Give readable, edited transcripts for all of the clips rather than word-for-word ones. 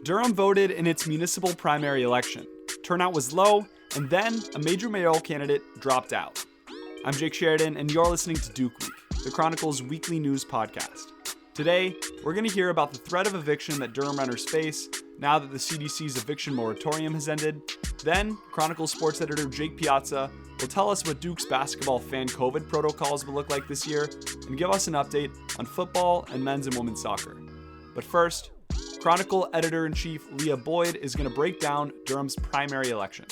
Durham voted in its municipal primary election. Turnout was low, and then a major mayoral candidate dropped out. I'm Jake Sheridan, and you're listening to Duke Week, the Chronicle's weekly news podcast. Today, we're going to hear about the threat of eviction that Durham renters face now that the CDC's eviction moratorium has ended. Then, Chronicle sports editor Jake Piazza will tell us what Duke's basketball fan COVID protocols will look like this year and give us an update on football and men's and women's soccer. But first, Chronicle Editor-in-Chief Leah Boyd is going to break down Durham's primary election.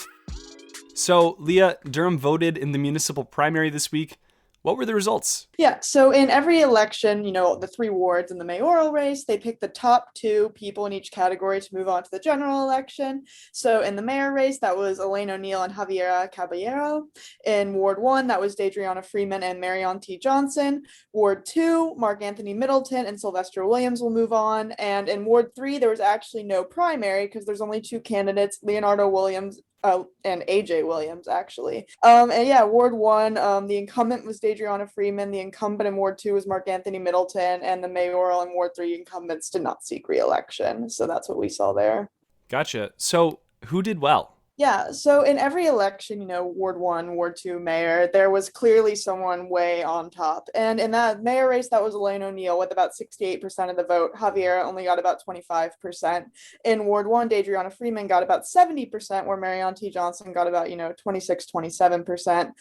So, Leah, Durham voted in the municipal primary this week. What were the results? Yeah, so in every election, the three wards in the mayoral race, they pick the top two people in each category to move on to the general election. So in the mayor race, that was Elaine O'Neill and Javiera Caballero. In Ward 1, that was Dadriana Freeman and Marion T. Johnson. Ward 2, Mark Anthony Middleton and Sylvester Williams will move on. And in Ward 3, there was actually no primary because there's only two candidates, Leonardo Williams and AJ Williams, actually. Ward 1, the incumbent was Dadriana Freeman. The incumbent in Ward 2 was Mark Anthony Middleton, and the mayoral in Ward 3 incumbents did not seek re-election. So that's what we saw there. Gotcha. So who did well? Yeah, so in every election, Ward 1, Ward 2 mayor, there was clearly someone way on top. And in that mayor race, that was Elaine O'Neill with about 68% of the vote. Javiera only got about 25%. In Ward 1, Dadriana Freeman got about 70%, where Marion T. Johnson got about, 27%.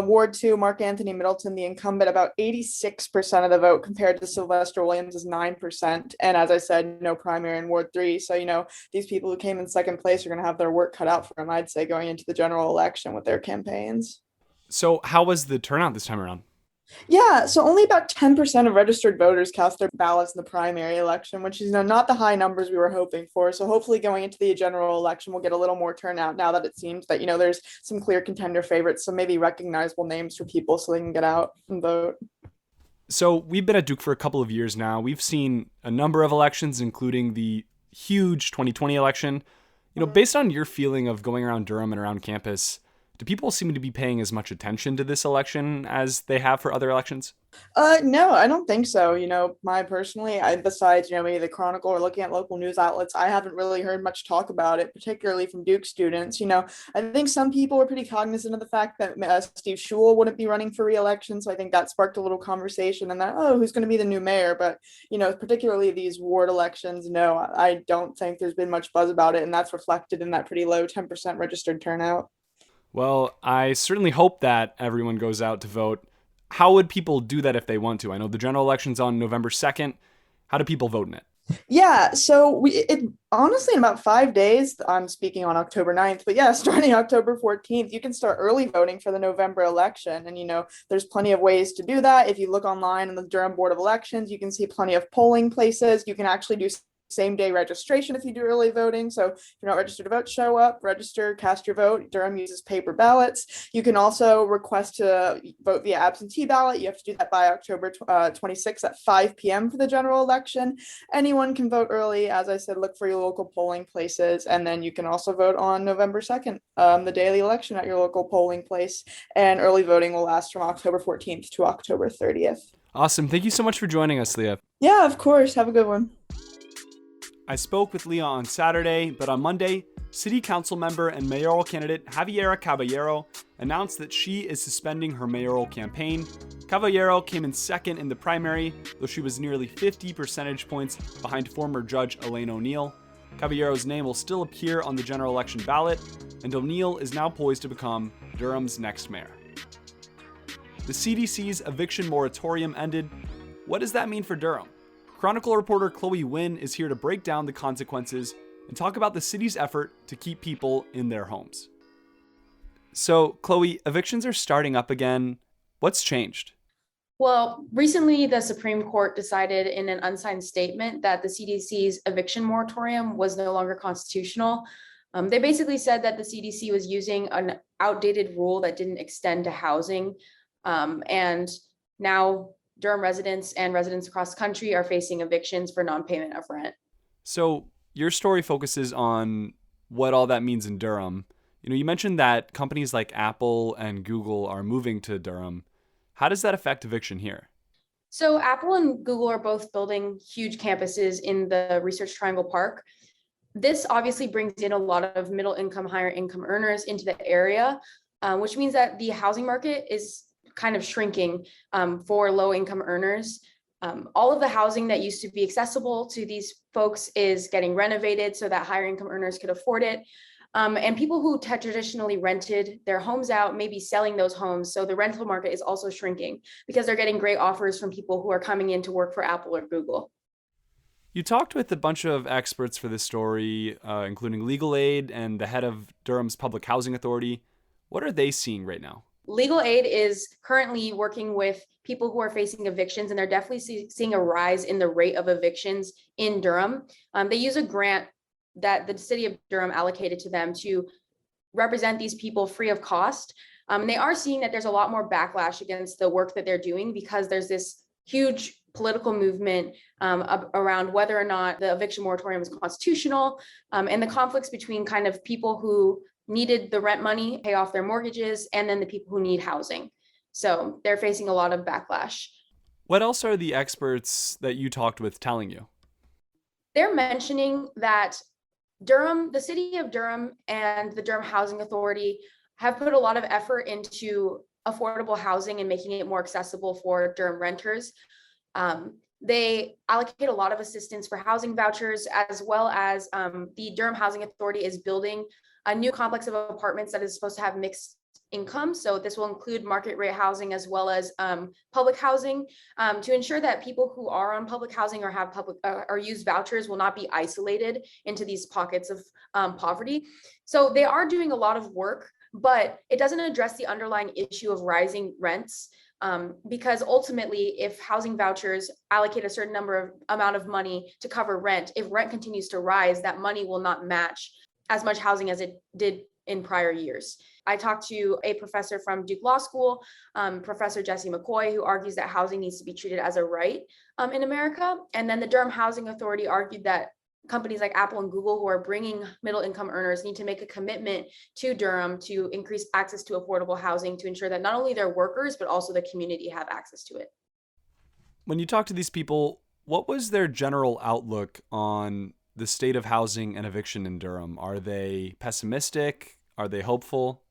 Ward 2, Mark Anthony Middleton, the incumbent, about 86% of the vote compared to Sylvester Williams' 9%. And as I said, no primary in Ward 3. So, these people who came in second place are going to have their work cut out for them, I'd say, going into the general election with their campaigns. So how was the turnout this time around? Yeah, so only about 10% of registered voters cast their ballots in the primary election, which is not the high numbers we were hoping for. So hopefully going into the general election, we'll get a little more turnout now that it seems that, there's some clear contender favorites, so maybe recognizable names for people so they can get out and vote. So we've been at Duke for a couple of years now. We've seen a number of elections, including the huge 2020 election. Based on your feeling of going around Durham and around campus, do people seem to be paying as much attention to this election as they have for other elections? No, I don't think so. Besides, maybe the Chronicle or looking at local news outlets, I haven't really heard much talk about it, particularly from Duke students. I think some people were pretty cognizant of the fact that Steve Schewel wouldn't be running for re-election. So I think that sparked a little conversation and that, who's going to be the new mayor? But, particularly these ward elections, no, I don't think there's been much buzz about it. And that's reflected in that pretty low 10% registered turnout. Well, I certainly hope that everyone goes out to vote. How would people do that if they want to? I know the general election's on November 2nd. How do people vote in it? Yeah, so honestly, in about 5 days, I'm speaking on October 9th, but yeah, starting October 14th, you can start early voting for the November election. And, there's plenty of ways to do that. If you look online on the Durham Board of Elections, you can see plenty of polling places. You can actually do same day registration if you do early voting. So if you're not registered to vote, show up, register, cast your vote. Durham uses paper ballots. You can also request to vote via absentee ballot. You have to do that by October 26th at 5 p.m. for the general election. Anyone can vote early. As I said, look for your local polling places. And then you can also vote on November 2nd, the daily election at your local polling place. And early voting will last from October 14th to October 30th. Awesome. Thank you so much for joining us, Leah. Yeah, of course. Have a good one. I spoke with Leah on Saturday, but on Monday, City Council member and mayoral candidate Javiera Caballero announced that she is suspending her mayoral campaign. Caballero came in second in the primary, though she was nearly 50 percentage points behind former Judge Elaine O'Neill. Caballero's name will still appear on the general election ballot, and O'Neill is now poised to become Durham's next mayor. The CDC's eviction moratorium ended. What does that mean for Durham? Chronicle reporter Chloe Nguyen is here to break down the consequences and talk about the city's effort to keep people in their homes. So, Chloe, evictions are starting up again. What's changed? Well, recently the Supreme Court decided in an unsigned statement that the CDC's eviction moratorium was no longer constitutional. They basically said that the CDC was using an outdated rule that didn't extend to housing. And now Durham residents and residents across the country are facing evictions for non-payment of rent. So your story focuses on what all that means in Durham. You mentioned that companies like Apple and Google are moving to Durham. How does that affect eviction here? So Apple and Google are both building huge campuses in the Research Triangle Park. This obviously brings in a lot of middle income, higher income earners into the area, which means that the housing market is kind of shrinking for low income earners. All of the housing that used to be accessible to these folks is getting renovated so that higher income earners could afford it. And people who had traditionally rented their homes out may be selling those homes. So the rental market is also shrinking because they're getting great offers from people who are coming in to work for Apple or Google. You talked with a bunch of experts for this story, including Legal Aid and the head of Durham's Public Housing Authority. What are they seeing right now? Legal Aid is currently working with people who are facing evictions, and they're definitely seeing a rise in the rate of evictions in Durham. They use a grant that the city of Durham allocated to them to represent these people free of cost. And they are seeing that there's a lot more backlash against the work that they're doing because there's this huge political movement around whether or not the eviction moratorium is constitutional, and the conflicts between kind of people who needed the rent money, pay off their mortgages, and then the people who need housing. So they're facing a lot of backlash. What else are the experts that you talked with telling you? They're mentioning that Durham, the city of Durham and the Durham Housing Authority have put a lot of effort into affordable housing and making it more accessible for Durham renters. They allocate a lot of assistance for housing vouchers, as well as the Durham Housing Authority is building a new complex of apartments that is supposed to have mixed income. So this will include market rate housing as well as public housing to ensure that people who are on public housing or have public or use vouchers will not be isolated into these pockets of poverty. So they are doing a lot of work, but it doesn't address the underlying issue of rising rents. Because ultimately, if housing vouchers allocate a certain amount of money to cover rent, if rent continues to rise, that money will not match as much housing as it did in prior years. I talked to a professor from Duke Law School, Professor Jesse McCoy, who argues that housing needs to be treated as a right in America. And then the Durham Housing Authority argued that companies like Apple and Google who are bringing middle income earners need to make a commitment to Durham to increase access to affordable housing to ensure that not only their workers, but also the community have access to it. When you talk to these people, what was their general outlook on the state of housing and eviction in Durham? Are they pessimistic? Are they hopeful?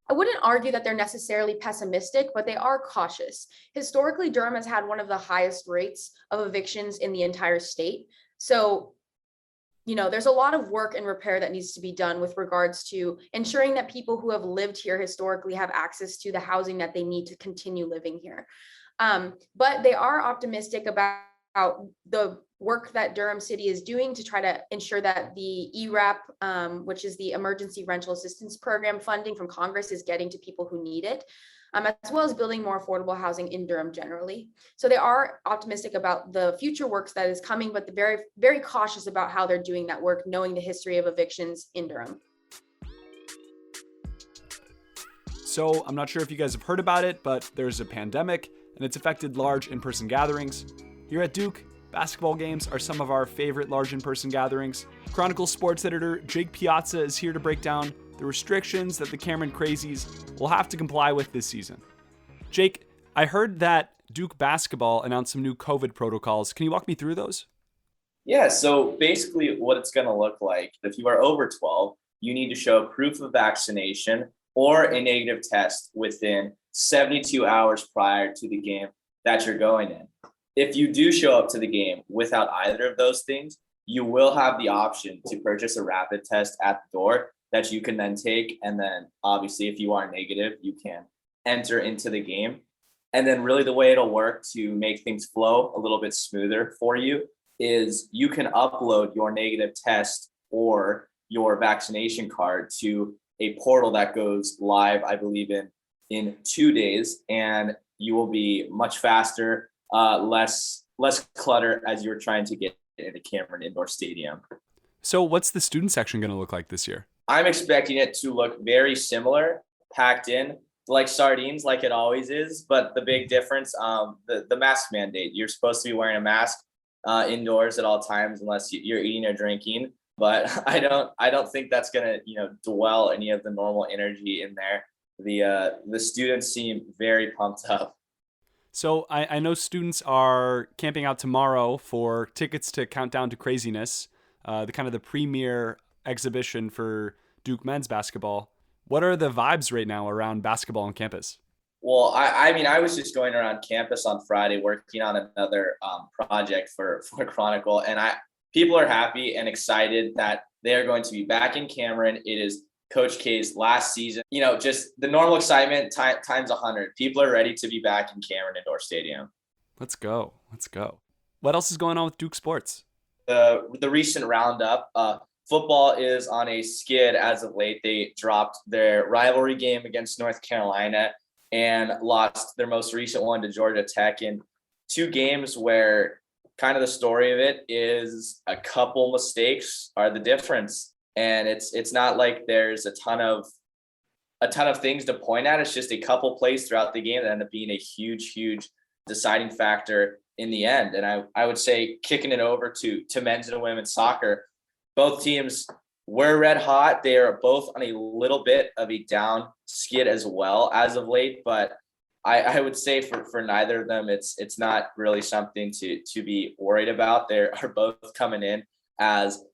I wouldn't argue that they're necessarily pessimistic, but they are cautious. Historically, Durham has had one of the highest rates of evictions in the entire state. So, there's a lot of work and repair that needs to be done with regards to ensuring that people who have lived here historically have access to the housing that they need to continue living here. But they are optimistic about the work that Durham City is doing to try to ensure that the ERAP, which is the Emergency Rental Assistance Program funding from Congress, is getting to people who need it, as well as building more affordable housing in Durham generally. So they are optimistic about the future works that is coming, but they're very, very cautious about how they're doing that work, knowing the history of evictions in Durham. So I'm not sure if you guys have heard about it, but there's a pandemic and it's affected large in-person gatherings. Here at Duke, basketball games are some of our favorite large in-person gatherings. Chronicle sports editor Jake Piazza is here to break down the restrictions that the Cameron Crazies will have to comply with this season. Jake, I heard that Duke basketball announced some new COVID protocols. Can you walk me through those? Yeah, so basically what it's going to look like, if you are over 12, you need to show proof of vaccination or a negative test within 72 hours prior to the game that you're going in. If you do show up to the game without either of those things, you will have the option to purchase a rapid test at the door that you can then take. And then obviously, if you are negative, you can enter into the game. And then really the way it'll work to make things flow a little bit smoother for you is you can upload your negative test or your vaccination card to a portal that goes live, I believe in 2 days, and you will be much faster, less clutter as you're trying to get into Cameron Indoor Stadium. So what's the student section going to look like this year? I'm expecting it to look very similar, packed in like sardines, like it always is. But the big difference, the mask mandate. You're supposed to be wearing a mask indoors at all times unless you're eating or drinking. But I don't think that's gonna dwell any of the normal energy in there. The students seem very pumped up. So I know students are camping out tomorrow for tickets to Countdown to Craziness. the premier exhibition for Duke men's basketball. What are the vibes right now around basketball on campus? Well, I was just going around campus on Friday working on another project for Chronicle, and people are happy and excited that they are going to be back in Cameron. It is Coach K's last season. Just the normal excitement times 100. People are ready to be back in Cameron Indoor Stadium. Let's go. What else is going on with Duke sports? The recent roundup. Football is on a skid as of late. They dropped their rivalry game against North Carolina and lost their most recent one to Georgia Tech in 2 games where kind of the story of it is a couple mistakes are the difference. And it's not like there's a ton of things to point at. It's just a couple plays throughout the game that end up being a huge deciding factor in the end. And I would say kicking it over to men's and women's soccer, both teams were red hot. They are both on a little bit of a down skid as well as of late, but I would say for neither of them, it's not really something to be worried about. They are both coming in as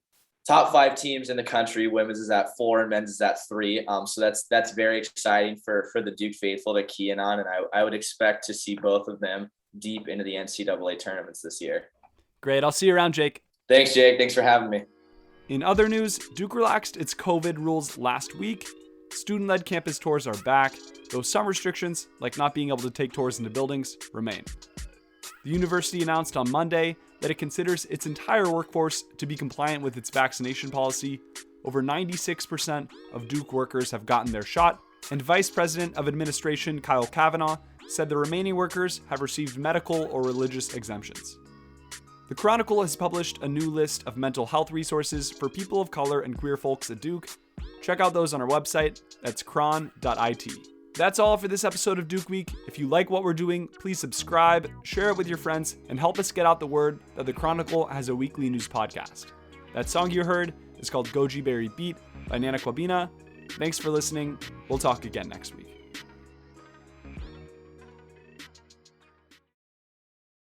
top 5 teams in the country. Women's is at 4 and men's is at 3. So that's very exciting for the Duke faithful to key in on, and I would expect to see both of them deep into the NCAA tournaments this year. Great. I'll see you around, Jake. Thanks, Jake. Thanks for having me. In other news, Duke relaxed its COVID rules last week. Student-led campus tours are back, though some restrictions, like not being able to take tours into buildings, remain. The university announced on Monday that it considers its entire workforce to be compliant with its vaccination policy. Over 96% of Duke workers have gotten their shot, and Vice President of Administration Kyle Kavanaugh said the remaining workers have received medical or religious exemptions. The Chronicle has published a new list of mental health resources for people of color and queer folks at Duke. Check out those on our website. That's chron.it. That's all for this episode of Duke Week. If you like what we're doing, please subscribe, share it with your friends, and help us get out the word that the Chronicle has a weekly news podcast. That song you heard is called Goji Berry Beat by Nana Kwabena. Thanks for listening. We'll talk again next week.